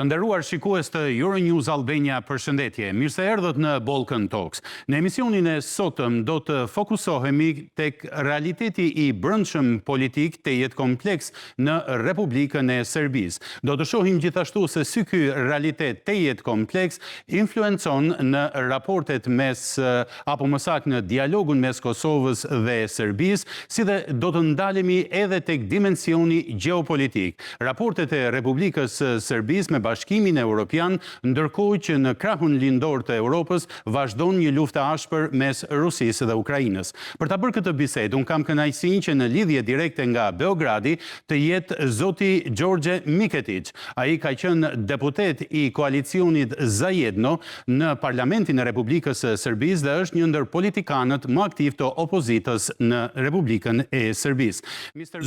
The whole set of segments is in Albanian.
Të nderuar shikues të Euronews Albania, përshëndetje. Mirë se erdhët në Balkan Talks. Në emisionin e sotëm do të fokusohemi tek realiteti i brendshëm politik të jetë kompleks në Republikën e Serbisë. Do të shohim gjithashtu se si ky realitet të jetë kompleks influencon në raportet mes apo më saktë në dialogun mes Kosovës dhe Serbisë, si dhe do të ndalemi edhe tek dimensioni gjeopolitik. Raportet e Republikës së Serbisë me Bashkimin Evropian, ndërkohë që në krahun lindor të Europës vazhdon një luftë ashpër mes Rusisë dhe Ukrainës. Për ta bërë këtë bisedë, unë kam kënaqësinë që në lidhje direkte nga Beogradi të jetë zoti Đorđe Miketic. Ai ka qenë deputet i koalicionit Zajedno në Parlamentin e Republikës së Serbisë dhe është një ndër politikanët më aktiv të opozitës në Republikën e Serbisë.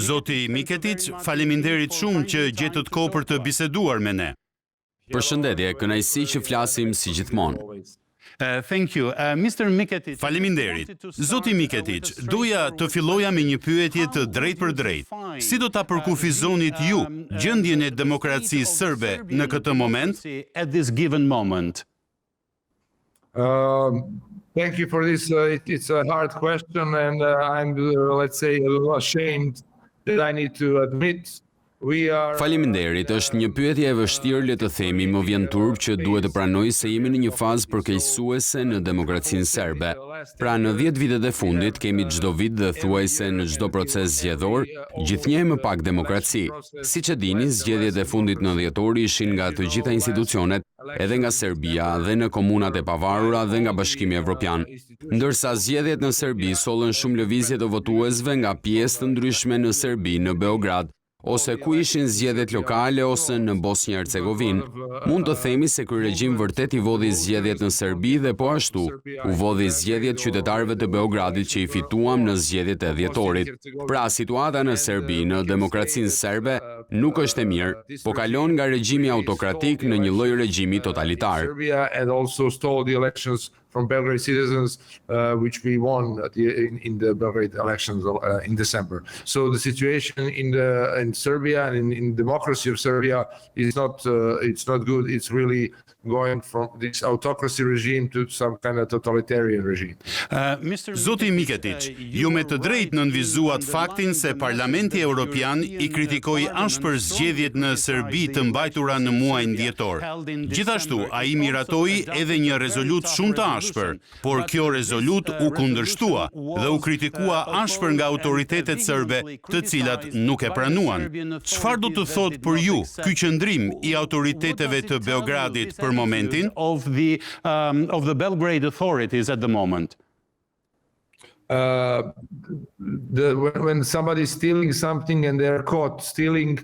Zoti Miketic, faleminderit shumë që gjetët kohë për të biseduar me ne. Përshëndetje, kënaqësi që flasim si gjithmonë. Thank you. Mr. Miketic. Faleminderit. Zoti Miketic, doja të filloja me një pyetje të drejtë për drejtë. Si do ta përkufizonit ju gjendjen e demokracisë serbe në këtë moment? At this given moment. Thank you for this. It's a hard question, and I'm, let's say, a little ashamed that I need to admit. Faleminderit, është një pyetje e vështirë, le të themi, më vjen turp që duhet të pranoj se jemi në një fazë përkeqësuese në demokracinë serbe. Pra në 10 vitet e fundit kemi çdo vit dhe thuajse në çdo proces zgjedhor, gjithnjë më pak demokraci. Siç e dini, zgjedhjet e fundit në dhjetor ishin nga të gjitha institucionet, edhe nga Serbia dhe në komunat e pavarura dhe nga Bashkimi Evropian. Ndërsa zgjedhjet në Serbi sollën shumë lëvizje të votuesve nga pjesë të ndryshme në Serbi, në Beograd, ose ku ishin zgjedhjet lokale ose në Bosnjë-Hercegovinë. Mund të themi se ky regjim vërtet i vodhi zgjedhjet në Serbi dhe po ashtu u vodhi zgjedhjet qytetarëve të Beogradit që i fituam në zgjedhjet e dhjetorit. Pra, situata në Serbi, në demokracinë serbe, nuk është e mirë, po kalon nga regjimi autokratik në një lloj regjimi totalitar. From Belgrade citizens, which we won in the Belgrade elections in December. So the situation in Serbia and in democracy of Serbia is not it's not good. It's really going from this autocracy regime to some kind of totalitarian regime. Zoti Miketic, ju me të drejtë nënvizuat faktin se Parlamenti Evropian i kritikoi ashpër zgjedhjet në Serbi të mbajtura në muajin dhjetor. Gjithashtu, ai miratoi edhe një rezolut shumë të ashpër, por kjo rezolut u kundërshtua dhe u kritikua ashpër nga autoritetet serbe, të cilat nuk e pranuan. Çfarë do të thotë për ju ky qëndrim i autoriteteve të Beogradit për momentin? Of the Belgrade authorities at the moment. When somebody is stealing something and they're caught stealing,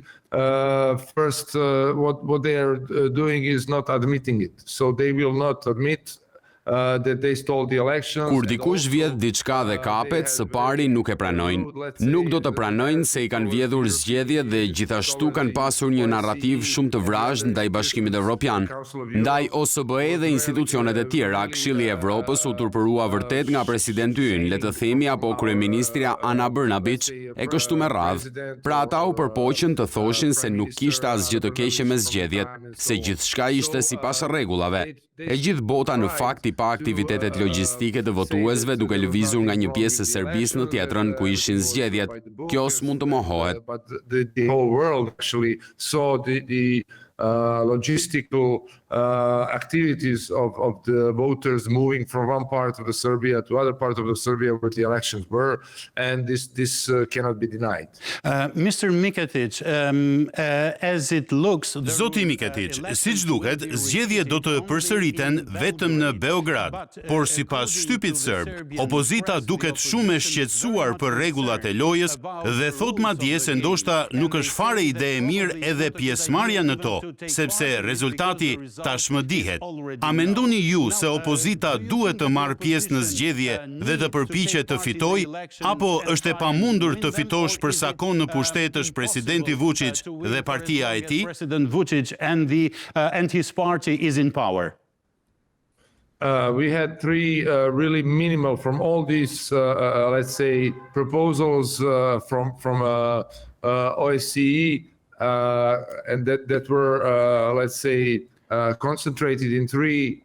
first what they are doing is not admitting it. So they will not admit that they stole the elections. Kur dikush vjedh diçka dhe kapet, së pari nuk e pranojnë. Nuk do të pranojnë se i kanë vjedhur zgjedhjet dhe gjithashtu kanë pasur një narrativ shumë të vrazhd ndaj Bashkimit Evropian. Ndaj OSBE dhe institucionet e tjera, Këshilli i Evropës u turpërua vërtet nga presidenti ynë, le të themi, apo kryeministrja Ana Brnabić, e kështu me radhë. Pra ata u përpoqën të thoshin se nuk kishte asgjë të keqe me zgjedhjet, se gjithçka ishte sipas rregullave. E gjithë bota në fakt i pa aktivitetet logjistike të votuesve duke lëvizur nga një pjesë e Serbisë në tjetrën ku ishin zgjedhjet. Kjo s'mund të mohohet. The whole world actually saw the logistical activities of the voters moving from one part of the Serbia to other part of the Serbia where the elections were, and this cannot be denied. Mr. Miketic, as it looks, Zoti Miketic, siç duket, zgjedhjet do të përsëriten vetëm në Beograd, por sipas shtypit serb, opozita duket shumë e shqetësuar për rregullat e lojës dhe thot madje se ndoshta nuk është fare ide e mirë edhe pjesëmarrja në to, sepse rezultati tashmë dihet. A mendoni ju se opozita duhet të marrë pjesë në zgjedhje dhe të përpiqet të fitojë, apo është e pamundur të fitosh për sa kohë në pushtet është presidenti Vuçiç dhe partia e tij? President Vuçiç and his party is in power. We had three really minimal from all these, let's say, proposals from OSCE. and that were, let's say, concentrated in three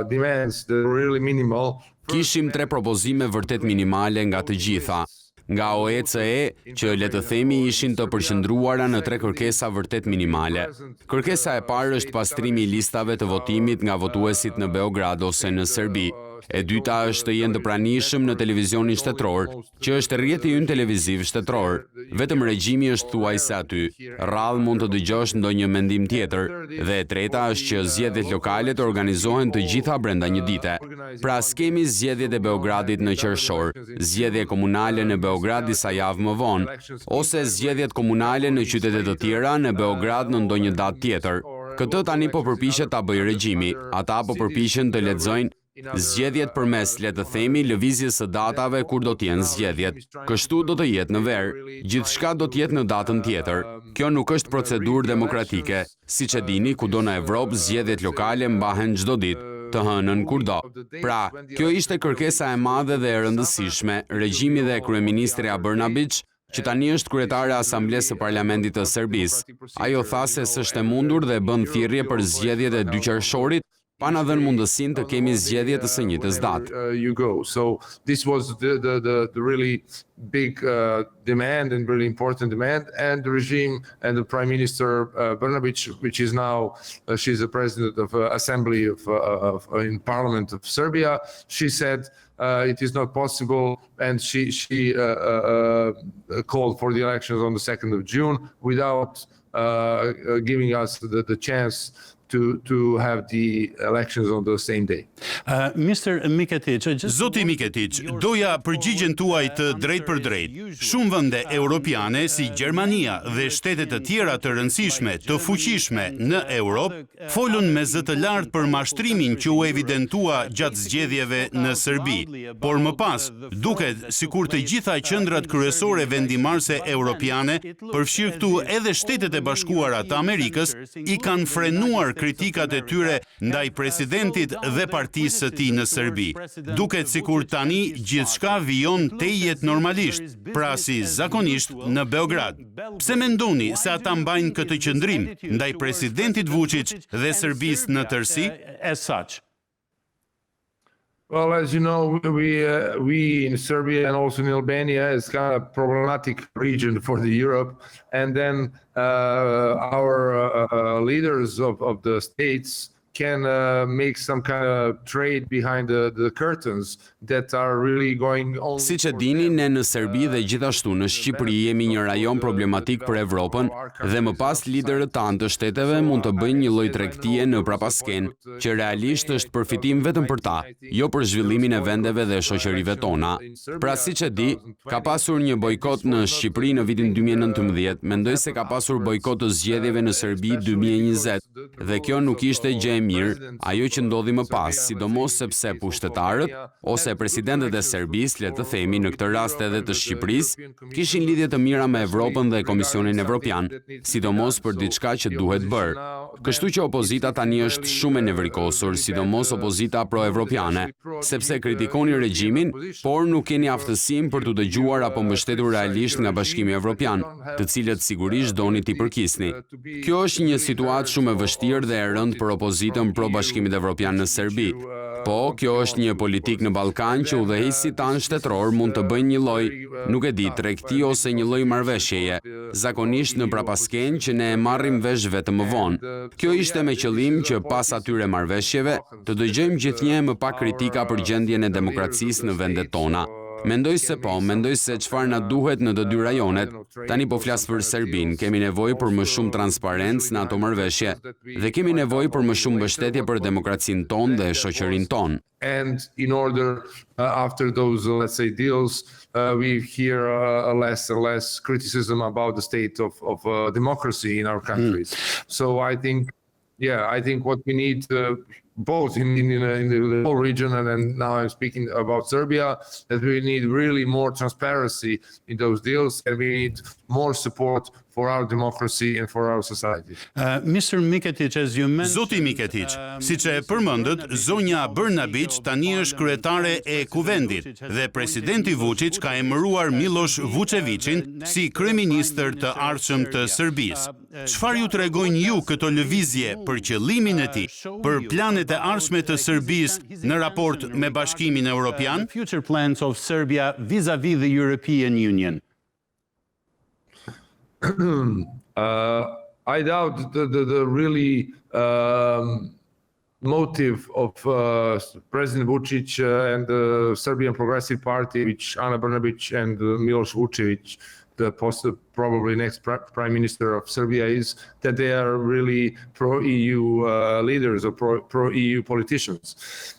demands that were really minimal. Kishim 3 propozime vërtet minimale nga të gjitha. Nga OECE, që le të themi ishin të përqendruara në 3 kërkesa vërtet minimale. Kërkesa e parë është pastrimi i listave të votimit nga votuesit në Beograd ose në Serbi. E dyta është të jenë të pranishëm në televizionin shtetëror, që është rrjeti ynë televiziv shtetëror. Vetëm regjimi është thuajse aty. Rrallë mund të dëgjosh ndonjë mendim tjetër. Dhe e treta është që zgjedhjet lokale të organizohen të gjitha brenda një dite. Pra skemi zgjedhjet e Beogradit në qershor, zgjedhje komunale në Beograd disa javë më vonë, ose zgjedhjet komunale në qytete të tjera në Beograd në ndonjë datë tjetër. Këtë tani po përpiqet ta bëjë regjimi. Ata po përpiqen të lexojnë zgjedhjet përmes, le të themi, lëvizjes së datave kur do të jenë zgjedhjet. Kështu do të jetë në ver. Gjithçka do të jetë në datën tjetër. Kjo nuk është procedurë demokratike. Siç e dini, kudo në Evropë zgjedhjet lokale mbahen çdo ditë, të hënën kurdo. Pra, kjo ishte kërkesa e madhe dhe e rëndësishme. Regjimi dhe kryeministri Brnabić, që tani është kryetare e Asamblesë së Parlamentit të Serbisë. Ajo tha se s'është e mundur dhe bën thirrje për zgjedhjet e 2 qershorit, pa na dhënë mundësinë të kemi zgjedhje të së njëjtës datë. So this was the really big demand and really important demand, and the regime and the Prime Minister Brnabić, which is now she's the president of Assembly of in Parliament of Serbia, she said it is not possible, and she called for the elections on the 2nd of June without giving us the chance to have the elections on the same day. Mr. Miketic, Zoti Miketic, doja përgjigjen tuaj të drejt për drejt. Shumë vende europiane si Gjermania dhe shtetet të tjera të rëndësishme, të fuqishme në Europë, folën me zë të lartë për mashtrimin që u evidentua gjatë zgjedhjeve në Serbi. Por më pas, duket sikur të gjitha qendrat kryesore vendimarrëse europiane, përfshirë këtu edhe Shtetet e Bashkuara të Amerikës, i kanë frenuar kritikat e tyre ndaj presidentit dhe partisë së tij në Serbi. Duket sikur tani gjithçka vijon tejet normalisht, pra si zakonisht në Beograd. Pse mendoni se ata mbajnë këtë qëndrim ndaj presidentit Vuçiç dhe Serbisë në tërësi? Well, as you know, we in Serbia and also in Albania is kind of problematic region for the Europe, and then our leaders of the states can make some kind of trade behind the curtains that are really going on. Siç e dini, ne në Serbi dhe gjithashtu në Shqipëri jemi një rajon problematik për Evropën dhe më pas liderët tanë të shteteve mund të bëjnë një lloj tregtie në prapaskenë, që realisht është përfitim vetëm për ta, jo për zhvillimin e vendeve dhe shoqërive tona. Pra siç e di, ka pasur një bojkot në Shqipëri në vitin 2019, mendoj se ka pasur bojkot të zgjedhjeve në Serbi 2020, dhe kjo nuk ishte gjë mirë, ajo që ndodhi më pas, sidomos sepse pushtetarët ose presidentët e Serbisë, le të themi në këtë rast edhe të Shqipërisë, kishin lidhje të mira me Evropën dhe Komisionin Evropian, sidomos për diçka që duhet bërë. Kështu që opozita tani është shumë e nevrikosur, sidomos opozita pro-evropiane, sepse kritikoni regjimin, por nuk keni aftësinë për të dëgjuar apo mbështetur realisht nga Bashkimi Evropian, të cilët sigurisht doni t'i përkisni. Kjo është një situatë shumë e vështirë dhe e rëndë për opozitën pro Bashkimit Evropian në Serbi. Po, kjo është një politik në Balkan që udhëheqësit tanë shtetëror mund të bëjnë një lloj, nuk e di, tregti ose një lloj marrëveshjeje, zakonisht në prapaskenë që ne e marrim vesh vetëm më vonë. Kjo ishte me qëllim që pas atyre marrëveshjeve të dëgjojmë gjithnjë më pak kritika për gjendjen e demokracisë në vendet tona. Mendoj se çfarë na duhet në të dy rajonet, tani po flas për Serbin, kemi nevojë për më shumë transparencë në ato marrëveshje dhe kemi nevojë për më shumë mbështetje për demokracinë tonë dhe shoqërinë tonë. And in order, after those, let's say, deals, we hear less and less criticism about the state of democracy in our countries. So I think what we need both in the whole region, and then now I'm speaking about Serbia, that we need really more transparency in those deals, and we need more support for our democracy and for our society. Mr. Miketic, as you mentioned, Zoti Miketic, siç e përmendët, zonja Brnabić tani është kryetare e Kuvendit dhe presidenti Vučić ka emëruar Miloš Vučevićin si kryeministër të ardhshëm të Serbisë. Çfarë ju tregojnë ju këto lëvizje për qëllimin e tij, për planet e ardhshme të Serbisë në raport me Bashkimin Evropian? Future plans of Serbia vis-à-vis the European Union. I doubt the really motive of President Vučić and the Serbian Progressive Party, which Ana Brnabić and Miloš Vučević, the probably next prime minister of Serbia, is that they are really pro-EU leaders or pro-EU politicians.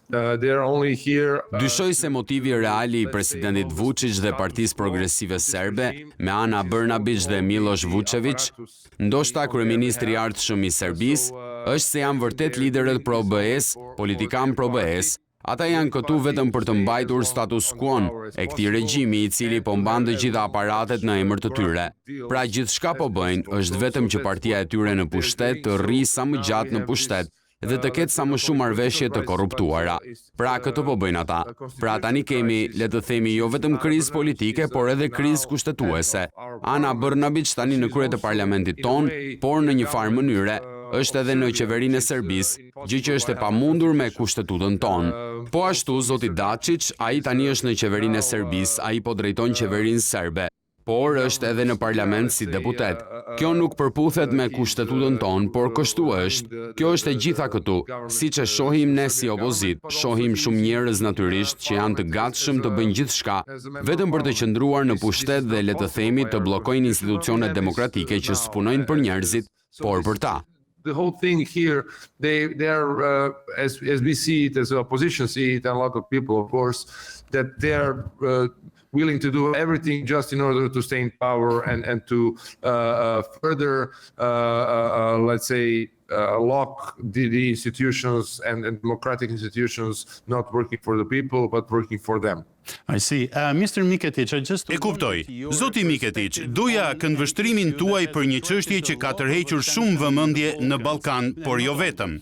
They are only here. Dyshoj se motivi reali I presidentit Vučić dhe Partisë Progresive Serbe me Ana Brnabić dhe Miloš Vučević, ndoshta kryeministri I ardhshëm I Serbisë, është se janë vërtet liderët pro-BE-s, politikan pro-BE-s. Ata janë këtu vetëm për të mbajtur status quo-n e këtij regjimi I cili po mban të gjitha aparatet në emër të tyre. Pra gjithçka po bëjnë është vetëm që partia e tyre në pushtet të rrijë sa më gjatë në pushtet dhe të ketë sa më shumë marrëveshje të korruptuara. Pra këtë po bëjnë ata. Pra tani kemi, le të themi, jo vetëm krizë politike, por edhe krizë kushtetuese. Ana Brnabić tani në krye të parlamentit ton, por në një farë mënyre është edhe në qeverinë e Serbisë, gjë që është e pamundur me kushtetutën tonë. Po ashtu zoti Dačić, ai tani është në qeverinë e Serbisë, ai po drejton qeverinë serbe, por është edhe në parlament si deputet. Kjo nuk përputhet me kushtetutën tonë, por kështu është. Kjo është e gjitha këtu, siç e shohim ne si opozit, shohim shumë njerëz natyrisht që janë të gatshëm të bëjnë gjithçka, vetëm për të qëndruar në pushtet dhe le të themi të bllokojnë institucionet demokratike që s'punojnë për njerëzit, por për ta. The whole thing here, they are, as we see it, as the opposition see it, and a lot of people, of course, that they are willing to do everything just in order to stay in power and to further, let's say, lock the institutions and democratic institutions not working for the people, but working for them. I see. Mr. Miketic, I just... E kuptoj. Zoti Miketic, doja këndvështrimin tuaj për një çështje që ka tërhequr shumë vëmendje në Ballkan, por jo vetëm.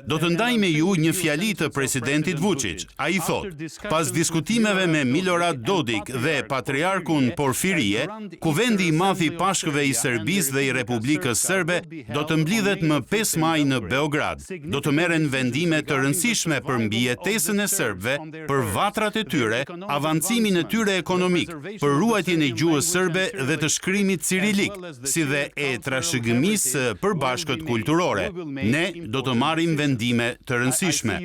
Do të ndaj me ju një fjali të presidentit Vučić. Ai thot, pas diskutimeve me Milorad Dodik dhe patriarkun Porfirie, Kuvendi I Madh I Pashkëve I Serbisë dhe I Republikës Serbe do të mblidhet më 5 maj në Beograd. Do të merren vendime të rëndësishme për mbijetesën e serbëve, për vatrat e tyre, avancimin e tyre ekonomik, për ruajtjen e gjuhës serbe dhe të shkrimit cirilik, si dhe e trashëgimisë së përbashkët kulturore. Ne do të marrim vendime të rëndësishme.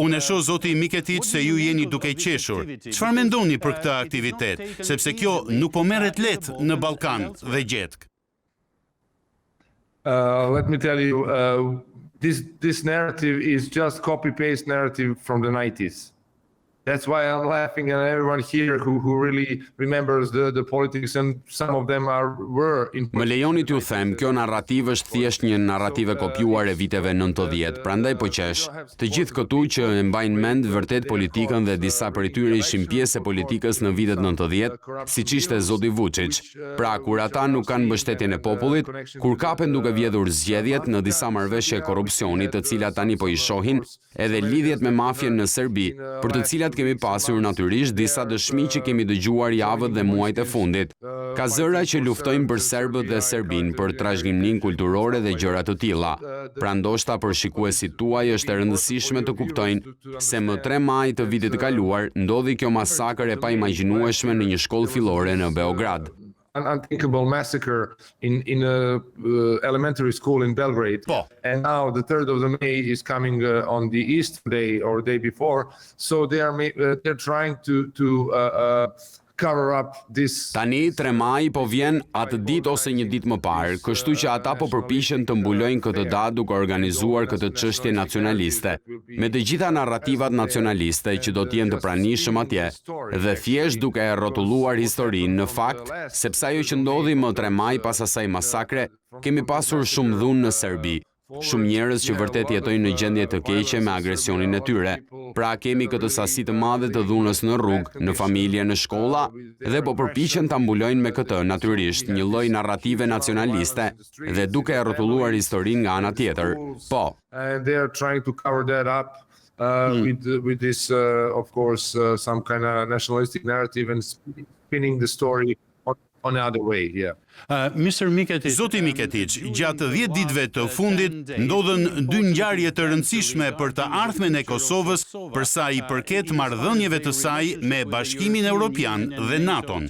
Unë e shoh zoti Miketic se ju jeni duke qeshur. Çfarë mendoni për këtë aktivitet, sepse kjo nuk po merret lehtë në Ballkan dhe gjetk? Let me tell you, this narrative is just copy-paste narrative from the 90s. That's why I'm laughing, and everyone here who really remembers the politics, and some of them were in... Më lejoni t'ju them, kjo narrativ është thjesht një narrative kopjuar e viteve 90, prandaj po qesh. Të gjithë këtu që e mbajnë mend vërtet politikën dhe disa prej tyre ishin pjesë e politikës në vitet 90, siç ishte zoti Vučić. Pra, kur ata nuk kanë mbështetjen e popullit, kur kapen duke vjedhur zgjedhjet në disa marrëveshje korrupsioni, të cilat tani po I shohin, edhe lidhjet me mafjen në Serbi, për të cilat kemi pasur natyrisht disa dëshmi që kemi dëgjuar javët dhe muajt e fundit. Ka zëra që luftojnë për serbët dhe Serbin, për trashëgiminë kulturore dhe gjëra të tilla. Pra ndoshta për shikuesit tuaj është e rëndësishme të kuptojnë se më 3 maj të vitit të kaluar ndodhi kjo masakër e paimagjinueshme në një shkollë fillore në Beograd. An unthinkable massacre in a elementary school in Belgrade. And now the 3rd of the May is coming on the Easter day or day before. So they're trying to cover up this. Tani 3 maj po vjen atë ditë ose një ditë më parë, kështu që ata po përpiqen të mbulojnë këtë datë duke organizuar këtë çështje nacionaliste, me të gjitha narrativat nacionaliste që do të jenë të pranishëm atje, dhe thjesht duke e rrotulluar historinë në fakt, sepse ajo që ndodhi më 3 maj pas asaj masakre, kemi pasur shumë dhunë në Serbi. Shumë njerëz që vërtet jetojnë në gjendje të keqe me agresionin e tyre. Pra kemi këtë sasi të madhe të dhunës në rrugë, në familje, në shkolla, dhe po përpiqen ta mbulojnë me këtë natyrisht një lloj narrative nacionaliste dhe duke e rrotulluar historinë nga ana tjetër. Po. And they are trying to cover that up with this, of course, some kind of nationalistic narrative and spinning the story on another way, yeah. Zoti Miketic, gjatë 10 ditëve të fundit ndodhen dy ngjarje të rëndësishme për të ardhmen e Kosovës për sa i përket marrëdhënieve të saj me Bashkimin Evropian dhe NATO-n.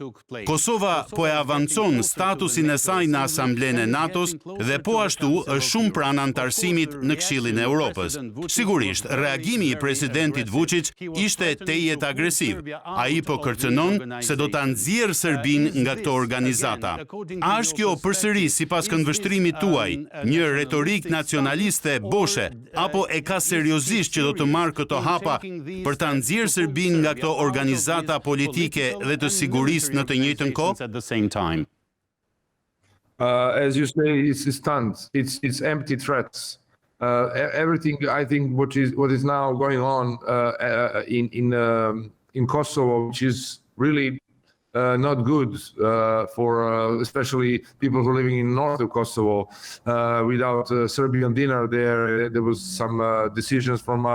Kosova po e avancon statusin e saj në Asamblenë e NATO-s dhe po ashtu është shumë pranë antarësimit në Këshillin e Europës. Sigurisht, reagimi i presidentit Vuçiç ishte tejet agresiv. Ai po kërcënon se do ta nxjerrë Serbinë nga këto organizata. A është kjo përsëri, sipas këndvështrimit tuaj, një retorik nacionaliste boshe, apo e ka seriozisht që do të marrë këto hapa për ta nxjerrë Serbinë nga këto organizata politike dhe të sigurisë në të njëjtën kohë? As you say, it's stunts. It's empty threats. Everything I think what is now going on in Kosovo, which is really not good for especially people who are living in north of Kosovo. Without Serbian dinner there was some decisions from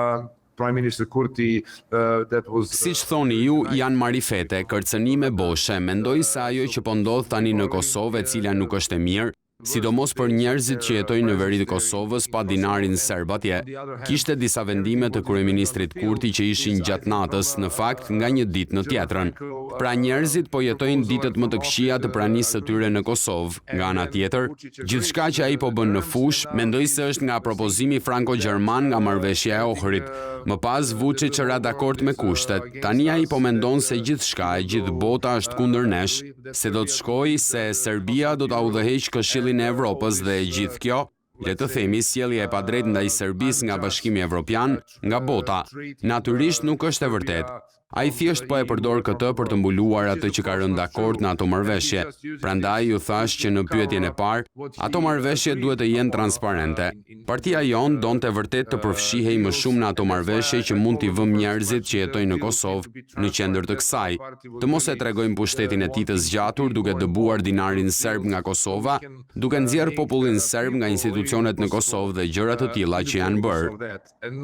Prime Minister Kurti that was... Siç thoni ju, janë marifete, kërcënime boshe, mendoj se ajo që po ndodh tani në Kosovë, e cila nuk është e mirë, sidomos për njerëzit që jetojnë në veri të Kosovës pa dinarin serb atje. Kishte disa vendime të kryeministrit Kurti që ishin gjatë natës, në fakt nga një ditë në tjetrën. Pra njerëzit po jetojnë ditët më të këqija të pranisë së tyre në Kosovë. Nga ana tjetër, gjithçka që ai po bën në fush, mendoj se është nga propozimi franko-gjerman nga marrëveshja e Ohrit. Më pas Vuçiç ra dakord me kushtet. Tani ai po mendon se gjithçka, e gjithë bota është kundër nesh, se do të shkojë se Serbia do ta udhëheqë Këshillin e Evropës dhe gjithë kjo, le të themi, sjellje e padrejtë ndaj Serbisë nga Bashkimi Evropian, nga bota, natyrisht nuk është e vërtetë. Ai thjesht po e përdor këtë për të mbuluar atë që ka rënë dakord në ato marrëveshje. Prandaj ju thash që në pyetjen e parë, ato marrëveshje duhet të jenë transparente. Partia jon donte vërtet të përfshihej më shumë në ato marrëveshje që mund t'i vëmë njerëzit që jetojnë në Kosovë në qendër të kësaj, të mos e tregojmë pushtetin e tij të zgjatur duke dëbuar dinarin serb nga Kosova, duke nxjerrë popullin serb nga institucionet në Kosovë dhe gjëra të tilla që janë bërë.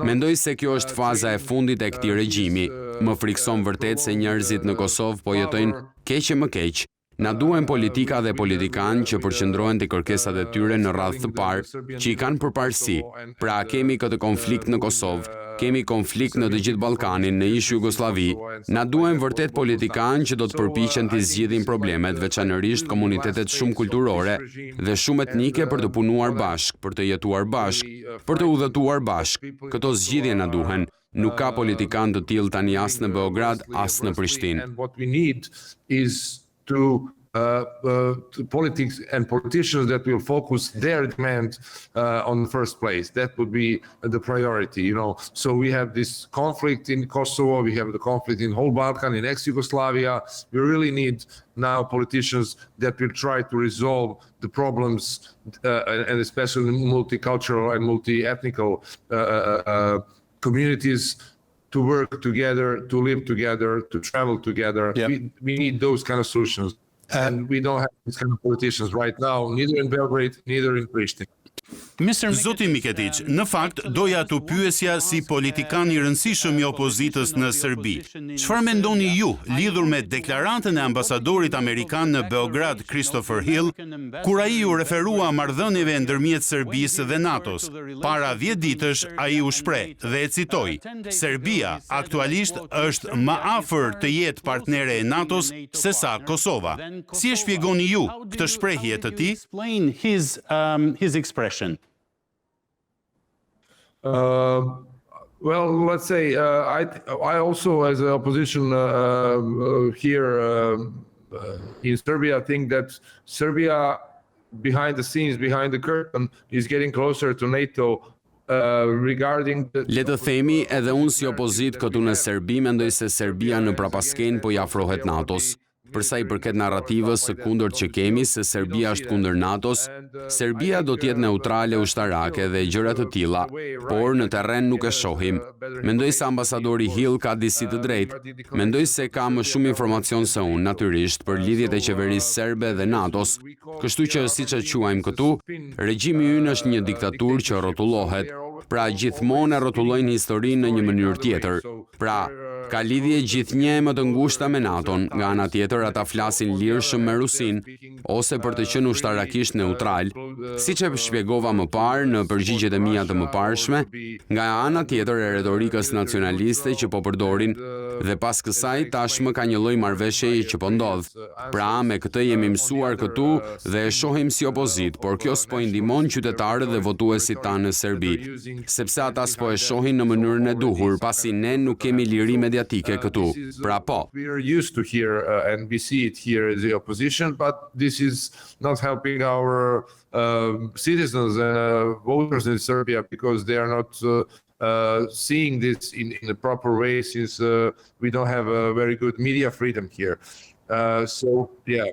Mendoj se kjo është faza e fundit e këtij regjimi. Më frikson vërtet se njerëzit në Kosovë po jetojnë keq e më keq. Na duhen politika dhe politikanë që përqendrohen te kërkesat e tyre në radhë të parë, që i kanë përparësi. Pra kemi këtë konflikt në Kosovë, kemi konflikt në të gjithë Ballkanin, në ish Jugosllavi. Na duhen vërtet politikanë që do të përpiqen të zgjidhin problemet, veçanërisht komunitetet shumë kulturore dhe shumë etnike për të punuar bashk, për të jetuar bashk, për të udhëtuar bashk. Këto zgjidhje na duhen. Nuk ka politikanë të tillë tani as në Beograd, as në Prishtinë. And what we need is to politics and politicians that will focus their demand on the first place. That would be the priority, you know. So we have this conflict in Kosovo, we have the conflict in whole Balkan, in ex-Yugoslavia. We really need now politicians that will try to resolve the problems and especially multicultural and multi-ethnical communities, to work together, to live together, to travel together. Yep. We need those kind of solutions. And we don't have these kind of politicians right now, neither in Belgrade, neither in Pristina. Zoti Miketic, në fakt doja t'u pyesja si politikan i rëndësishëm i opozitës në Serbi. Çfarë mendoni ju lidhur me deklaratën e ambasadorit amerikan në Beograd, Christopher Hill, kur ai u referua marrëdhënieve ndërmjet Serbisë dhe NATO-s? Para 10 ditësh ai u shpreh dhe e citoj: Serbia aktualisht është më afër të jetë partnere e NATO-s se sa Kosova. Si e shpjegoni ju këtë shprehje të tij? His expression. Well, let's say I also, as an opposition here in Serbia, think that Serbia, behind the scenes, behind the curtain, is getting closer to NATO. Le të themi, edhe unë si opozit këtu në Serbi, mendoj se Serbia në prapasken po i afrohet NATO-s. Për sa i përket narrativës së kundërt që kemi se Serbia është kundër NATO-s, Serbia do të jetë neutrale ushtarake dhe gjëra të tilla, por në terren nuk e shohim. Mendoj se ambasadori Hill ka disi të drejtë. Mendoj se ka më shumë informacion se unë, natyrisht, për lidhjet e qeverisë serbe dhe NATO-s. Kështu që siç e quajmë këtu, regjimi ynë është një diktaturë që rrotullohet. Pra gjithmonë e rrotullojnë historinë në një mënyrë tjetër. Pra, ka lidhje gjithnjë më të ngushta me NATO-n, nga ana tjetër ata flasin lirshëm me Rusinë, ose për të qenë ushtarakisht neutral, siç e shpjegova më parë në përgjigjet e mia të mëparshme, nga ana tjetër e retorikës nacionaliste që po përdorin, dhe pas kësaj tashmë ka një lloj marrëveshjeje që po ndodh. Pra, me këtë jemi mësuar këtu dhe e shohim si opozit, por kjo s'po i ndihmon qytetarët dhe votuesit tanë në Serbi, sepse ata s'po e shohin në mënyrën e duhur, pasi ne nuk kemi liri mediatike këtu. Pra po. We are used to hear and we see it here as the opposition, but this is not helping our citizens and voters in Serbia because they are not seeing this in the proper way since we don't have a very good media freedom here. So, yeah.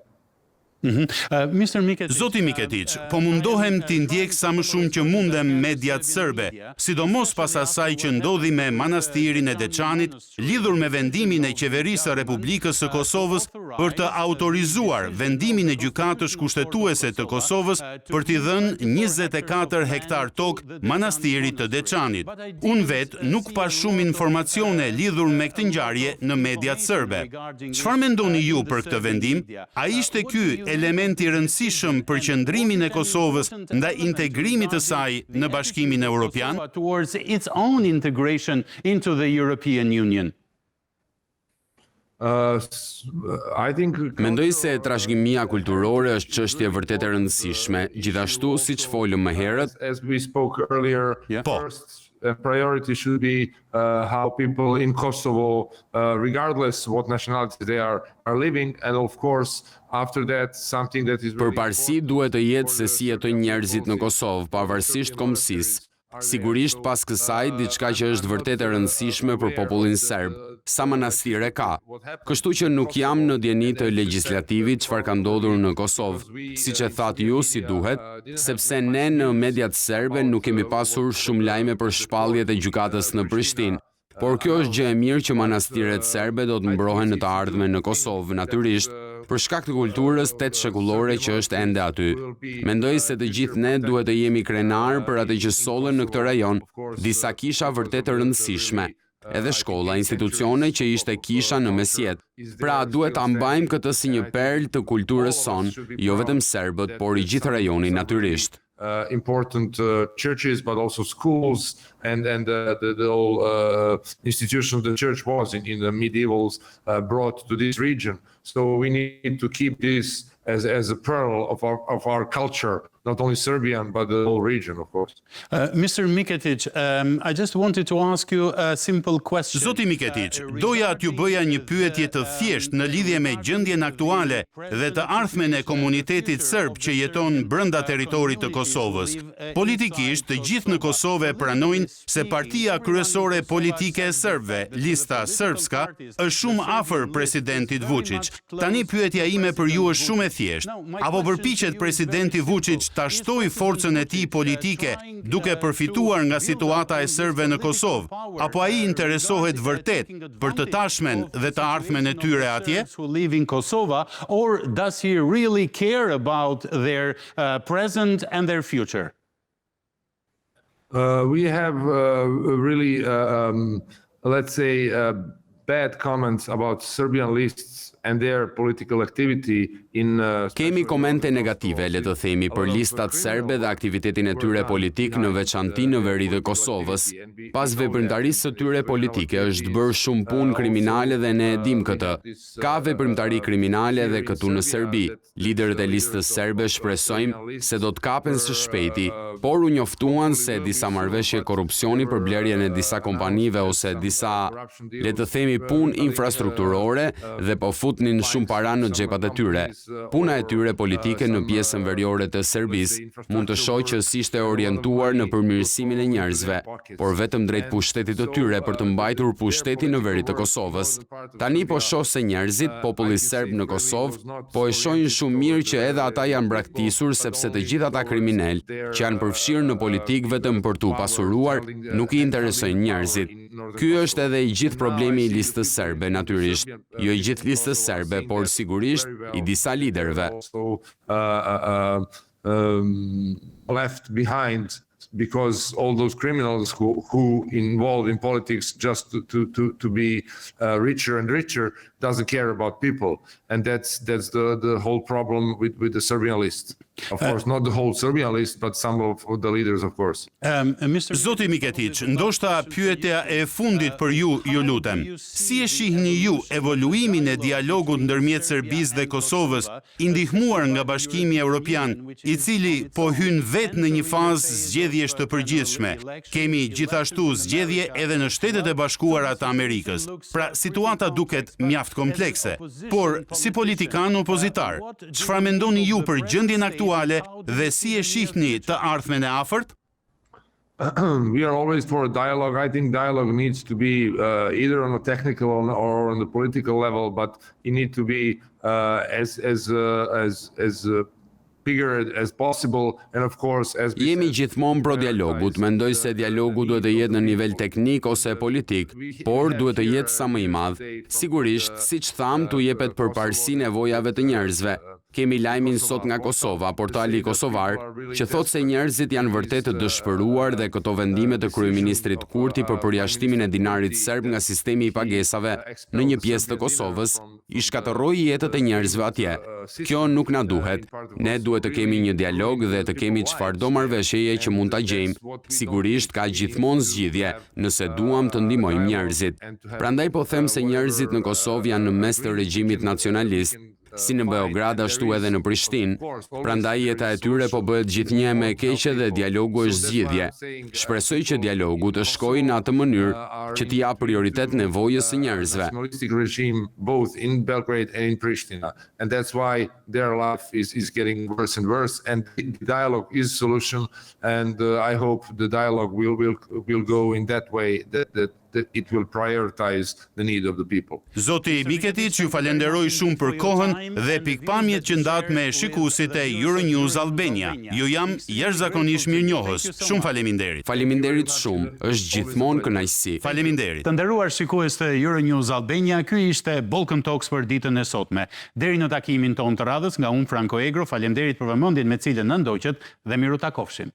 Zoti Miketić, po mundohem t'i ndjek sa më shumë që mundem mediat serbe, sidomos pas asaj që ndodhi me manastirin e Deçanit, lidhur me vendimin e qeverisë së Republikës së Kosovës për të autorizuar vendimin e gjykatës kushtetuese të Kosovës për t'i dhënë 24 hektar tokë manastirit të Deçanit. Unë vet nuk pa shumë informacione lidhur me këtë ngjarje në mediat serbe. Çfarë mendoni ju për këtë vendim? A ishte ky elementi i rëndësishëm për qëndrimin e Kosovës ndaj integrimit të saj në Bashkimin Evropian? Towards its own integration into the European Union. Mendoj se trashëgimia kulturore është çështje vërtet e rëndësishme, gjithashtu siç folëm më herët. As we spoke earlier, Po. priority should be how people in Kosovo, regardless what nationality they are living, and of course, after that, something that is Përparësi duhet të jetë se si jetojnë njerëzit në Kosovë, pavarësisht kombësisë. Sigurisht pas kësaj, diçka që është vërtet e rëndësishme për popullin serb, sa manastire ka. Kështu që nuk jam në dieni të legjislativit çfarë ka ndodhur në Kosovë, siç e thatë ju si duhet, sepse ne në mediat serbe nuk kemi pasur shumë lajme për shpalljet e gjykatës në Prishtinë. Por kjo është gjë e mirë që manastiret serbe do të mbrohen në të ardhmen në Kosovë, natyrisht, për shkak të kulturës 8 shekullore që është ende aty. Mendoj se të gjithë ne duhet të jemi krenar për atë që sollen në këtë rajon, disa kisha vërtet të rëndësishme, edhe shkolla, institucione që ishte kisha në mesjet. Pra duhet ta mbajmë këtë si një perlë të kulturës son, jo vetëm serbët, por i gjithë rajoni natyrisht. Important churches, but also schools and the whole institution of the church was in the medievals brought to this region. So we need to keep this as a pearl of our culture, not only Serbian, but the whole region, of course. Mr. Miketić, I just wanted to ask you a simple question. Zoti Miketić, doja t'ju bëja një pyetje të thjeshtë në lidhje me gjendjen aktuale dhe të ardhmen e komunitetit serb që jeton brenda territorit të Kosovës. Politikisht, të gjithë në Kosovë pranojnë se partia kryesore politike e serbëve, Lista Srpska, është shumë afër presidentit Vuçić. Tani pyetja ime për ju është shumë e thjeshtë. Apo përpiqet presidenti Vuçić ta shtojë forcën e tij politike duke përfituar nga situata e serbëve në Kosovë, apo ai interesohet vërtet për të tashmen dhe të ardhmen e tyre atje? Who live in Kosovo, or does he really care about their present and their future? We have really, let's say, bad comments about Serbian lists and their political activity in Kemi komente negative, le të themi, për listat serbe dhe aktivitetin e tyre politik në veçanti në veri të Kosovës. Pas veprimtarisë së tyre politike është bërë shumë punë kriminale dhe ne e dim këtë. Ka veprimtari kriminale edhe këtu në Serbi. Liderët e listës serbe shpresojmë se do të kapen së shpejti, por u njoftuan se disa marrëveshje korrupsioni për blerjen e disa kompanive ose disa, le të themi, punë infrastrukturore dhe po futnin shumë para në xhepat e tyre. Puna e tyre politike në pjesën veriore të Serbisë mund të shohë që si ishte orientuar në përmirësimin e njerëzve, por vetëm drejt pushtetit të tyre për të mbajtur pushtetin në veri të Kosovës. Tani po shoh se njerëzit, populli serb në Kosovë, po e shohin shumë mirë që edhe ata janë braktisur sepse të gjithë ata kriminal që janë përfshirë në politikë vetëm për t'u pasuruar, nuk i interesojnë njerëzit. Ky është edhe i gjithë problemi i listës serbe, natyrisht. Jo i gjithë listës serbe, por sigurisht i disa liderëve. Left behind because all those criminals who involved in politics just to be richer and richer doesn't care about people, and that's the whole problem with the Serbian list. Of course, not the whole Serbian list, but some of the leaders, of course. Zoti Miketić, ndoshta pyetja e fundit për ju lutem. Si e shihni ju evoluimin e dialogut ndërmjet Serbisë dhe Kosovës, i ndihmuar nga Bashkimi Evropian, i cili po hyn vetë në një fazë zgjedhjesh të përgjithshme. Kemi gjithashtu zgjedhje edhe në Shtetet e Bashkuara të Amerikës. Pra, situata duket mjaft komplekse. Por, si politikan opozitar, çfarë mendoni ju për gjendjen aktuale dhe si e shihni të ardhmen e afërt? We are always for a dialogue. I think dialogue needs to be either on a technical or on the political level, but it needs to be as bigger as possible, and of course as Jemi gjithmonë pro dialogut, mendoj se dialogu duhet të jetë në nivel teknik ose politik, por duhet të jetë sa më i madh. Sigurisht, siç tham, tu jepet përparësi nevojave të njerëzve. Kemi lajmin sot nga Kosova, portali kosovar, që thot se njerëzit janë vërtet të dëshpëruar dhe këto vendime të kryeministrit Kurti për përjashtimin e dinarit serb nga sistemi i pagesave në një pjesë të Kosovës, i shkatërroi jetët e njerëzve atje. Kjo nuk na duhet. Ne duhet të kemi një dialog dhe të kemi çfarëdo marrëveshjeje që mund ta gjejmë. Sigurisht ka gjithmonë zgjidhje, nëse duam të ndihmojmë njerëzit. Prandaj po them se njerëzit në Kosovë janë në mes të regjimit nacionalist, si në Beograd ashtu edhe në Prishtinë. Prandaj jeta e tyre po bëhet gjithnjë më e keqe dhe dialogu është zgjidhje. Shpresoj që dialogu të shkojë në atë mënyrë që t'i jap prioritet nevojës së njerëzve. Nationalistic regime both in Belgrade and in Pristina, and that's why their life is getting worse and worse, and the dialogue is solution, and I hope the dialogue will go in that way that it will prioritize the need of the people. Zoti Miketić, ju falenderoj shumë për kohën dhe pikpamjet që ndat me shikuesit e Euronews Albania. Ju jam jashtëzakonisht mirënjohës. Shumë faleminderit. Faleminderit shumë, është gjithmonë kënaqësi. Faleminderit. Të nderuar shikues të Euronews Albania, ky ishte Balkan Talks për ditën e sotme. Deri në takimin ton të radhës, nga unë Franco Egro, faleminderit për vëmendjen me cilën na ndoqët dhe miru takofshim.